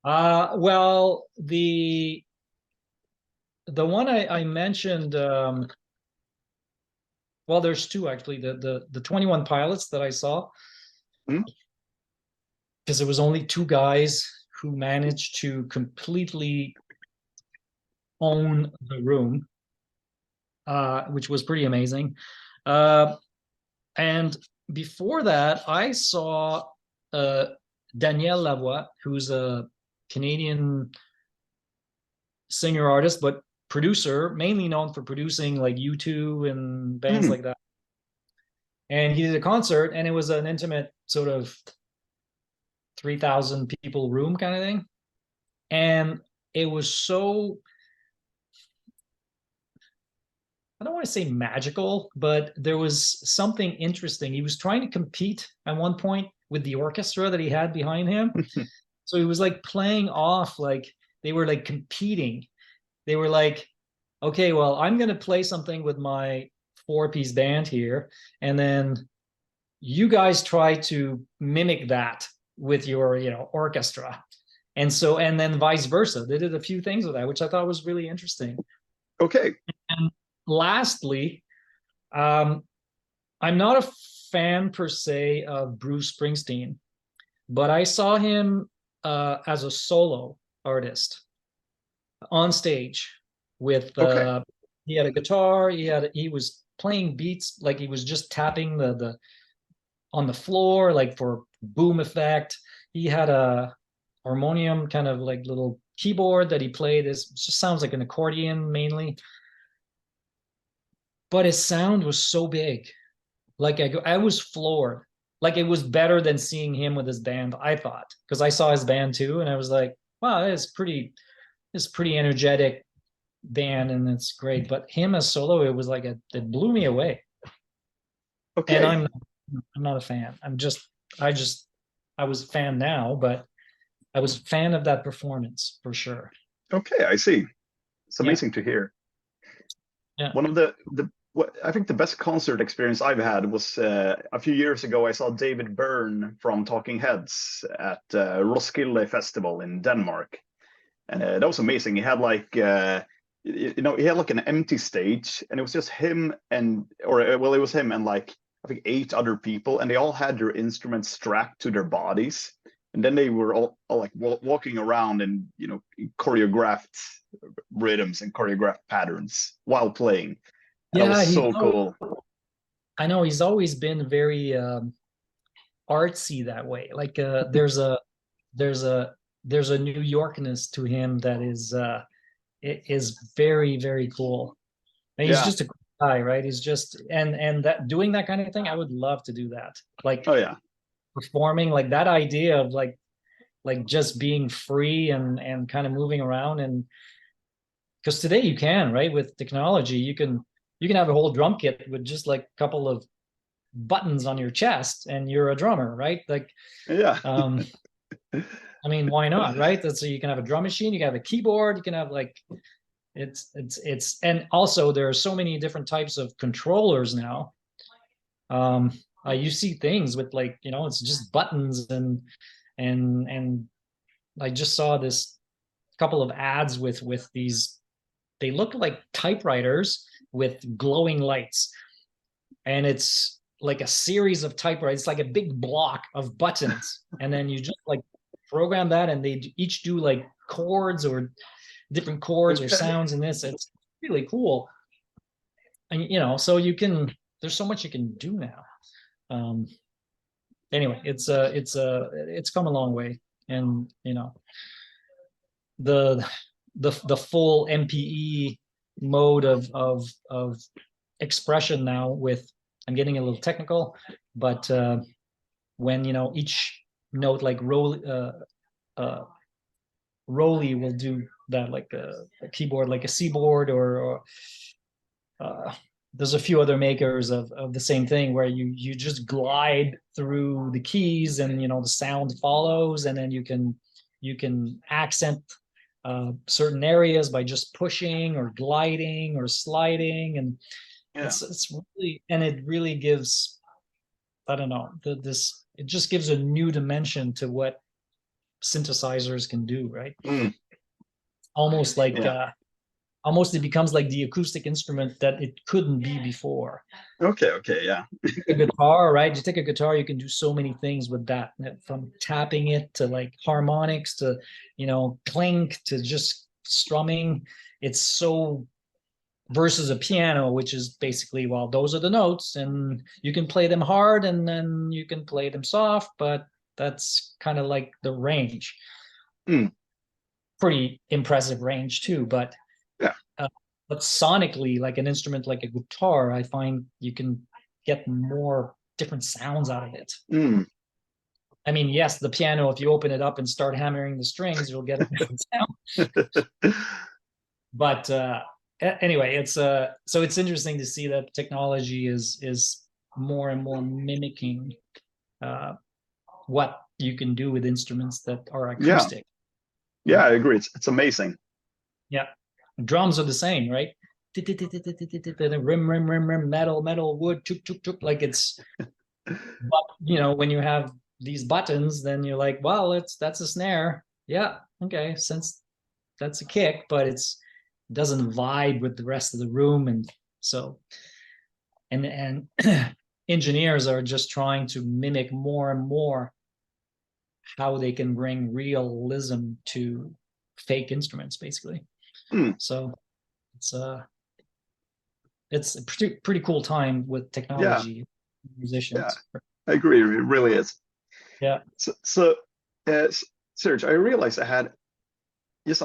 Well, the one I mentioned, well, there's two actually. The 21 Pilots that I saw, because it was only two guys who managed to completely own the room, which was pretty amazing. And before that, I saw Danielle Lavoie, who's a Canadian singer artist, but producer, mainly known for producing like U2 and bands like that. And he did a concert, and it was an intimate sort of 3,000 people room kind of thing. And it was so, I don't want to say magical, but there was something interesting. He was trying to compete at one point with the orchestra that he had behind him. So he was like playing off like they were like competing. They were like, okay, well, I'm going to play something with my 4-piece band here, and then you guys try to mimic that with your, you know, orchestra. And so, and then vice versa. They did a few things with that, which I thought was really interesting. Okay. And lastly, I'm not a fan per se of Bruce Springsteen, but I saw him as a solo artist on stage with he had a guitar, he was playing beats, like he was just tapping the on the floor, like for boom effect. He had a harmonium kind of like little keyboard that he played. It just sounds like an accordion mainly, but his sound was so big. Like I was floored. Like it was better than seeing him with his band, I thought, because I saw his band too, and I was like, wow, it's pretty energetic band, and it's great. But him as solo, it was like it blew me away. Okay. And I'm not a fan. I was a fan now, but I was a fan of that performance for sure. Okay, I see. It's amazing to hear. Yeah. One of the I think the best concert experience I've had was a few years ago. I saw David Byrne from Talking Heads at Roskilde Festival in Denmark, and that was amazing. He had like he had like an empty stage, and it was just him and well, it was him and like I think 8 other people, and they all had their instruments strapped to their bodies, and then they were all like walking around in choreographed rhythms and choreographed patterns while playing. And that Yeah, was so cool. I know he's always been very artsy that way. Like there's a New Yorkness to him that is very, very cool. And he's just a cool guy, right? He's just and that doing that kind of thing, I would love to do that. Like Oh yeah. performing, like that idea of like just being free and kind of moving around. And because today you can, right, with technology, you can have a whole drum kit with just like a couple of buttons on your chest and you're a drummer, right? Like Yeah. I mean, why not, right? So you can have a drum machine, you can have a keyboard, you can have like it's and also there are so many different types of controllers now. You see things with like, it's just buttons and I just saw this couple of ads with these, they look like typewriters with glowing lights, and it's like a series of typewriters. It's like a big block of buttons, and then you just like program that, and they each do like chords or different chords or sounds in this. It's really cool, and so there's so much you can do now. Anyway, it's come a long way, and the full MPE mode of expression now with, I'm getting a little technical, but when each note, like Rolly will do that, like a keyboard, like a C board, or there's a few other makers of the same thing where you just glide through the keys, and the sound follows, and then you can accent certain areas by just pushing or gliding or sliding, and it's really, and it really gives, I don't know, it just gives a new dimension to what synthesizers can do, right? Almost like almost it becomes like the acoustic instrument that it couldn't be before. Okay, yeah. A guitar, right? You take a guitar, you can do so many things with that, from tapping it to like harmonics to clink to just strumming. It's so, versus a piano, which is basically, well, those are the notes and you can play them hard and then you can play them soft, but that's kind of like the range. Pretty impressive range too, but but sonically, like an instrument like a guitar, I find you can get more different sounds out of it. I mean, yes, the piano, if you open it up and start hammering the strings, you'll get a different sound. But anyway, it's so it's interesting to see that technology is more and more mimicking what you can do with instruments that are acoustic. Yeah, I agree. It's amazing. Yeah. Drums are the same, right? Rim, metal, wood, tuk, tuk, tuk. Like it's, but when you have these buttons, then you're like, well, that's a snare. Yeah, okay, since that's a kick, but it doesn't vibe with the rest of the room, and so, and engineers are just trying to mimic more and more how they can bring realism to fake instruments, basically. So it's a pretty cool time with technology, musicians. Yeah, I agree. It really is. Yeah. So Serge, I realized I had just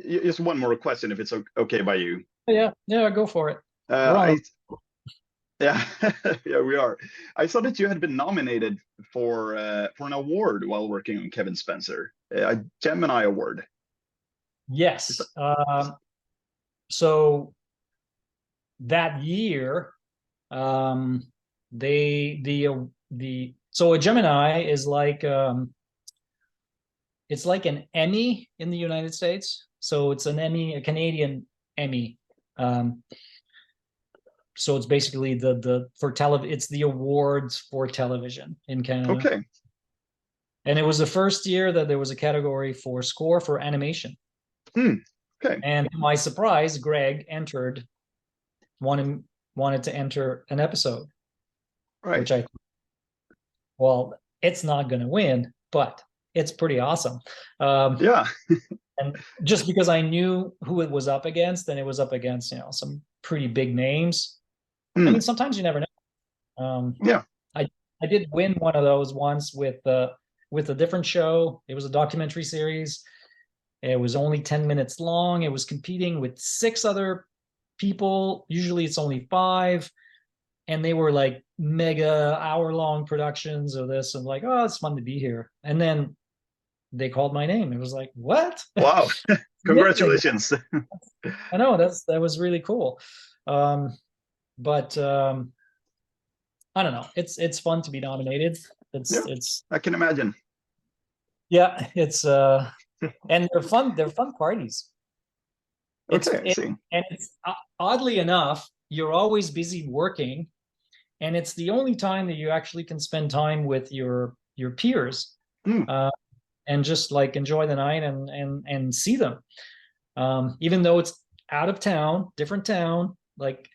just one more question, if it's okay by you. Yeah, go for it. Yeah, we are. I saw that you had been nominated for an award while working on Kevin Spencer, a Gemini Award. Yes. So that year, so a Gemini is like it's like an Emmy in the United States. So it's an Emmy, a Canadian Emmy. so it's basically it's the awards for television in Canada. Okay. And it was the first year that there was a category for score for animation. Okay. And to my surprise, Greg wanted to enter an episode, Right. which well, it's not going to win, but it's pretty awesome. Yeah. And just because I knew who it was up against, and it was up against, some pretty big names. I mean, sometimes you never know. Yeah. I did win one of those once with a different show. It was a documentary series. It was only 10 minutes long. It was competing with 6 other people. Usually it's only 5. And they were like mega hour-long productions of this. And like, oh, it's fun to be here. And then they called my name. It was like, what? Wow. Congratulations. I know, that was really cool. But I don't know. It's fun to be nominated. It's I can imagine. Yeah, it's and they're fun parties. Okay, And it's oddly enough, you're always busy working, and it's the only time that you actually can spend time with your peers, and just like enjoy the night and see them. Even though it's out of town, different town, like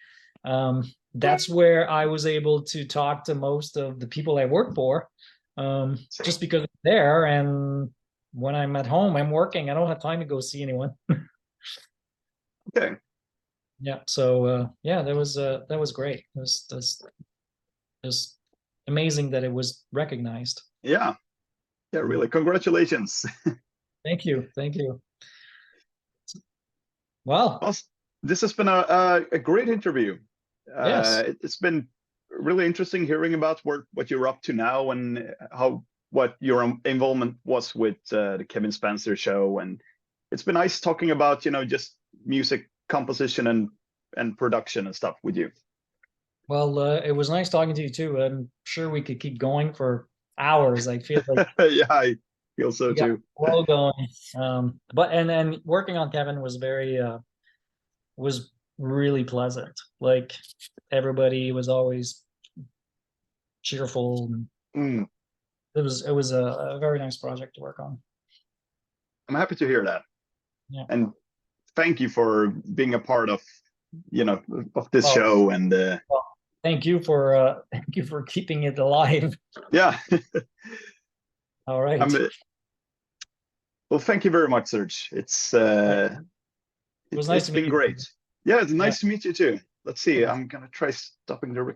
that's where I was able to talk to most of the people I work for, just because I'm there. And when I'm at home, I'm working. I don't have time to go see anyone. Okay. Yeah. So yeah, that was great. It was amazing that it was recognized. Yeah. Yeah, really. Congratulations. Thank you. Thank you. Well, this has been a great interview. Yes. It's been really interesting hearing about what you're up to now and what your involvement was with the Kevin Spencer show. And it's been nice talking about, just music composition and production and stuff with you. Well, it was nice talking to you too. I'm sure we could keep going for hours. I feel like yeah, I feel so too. Well going. But and working on Kevin was was really pleasant. Like everybody was always cheerful. And it was a very nice project to work on. I'm happy to hear that. Yeah. And thank you for being a part of this show. And thank you for keeping it alive. Yeah. All right. Well, thank you very much, Serge. It was nice. It's been great. Yeah, it's nice to meet you too. Let's see. I'm gonna try stopping the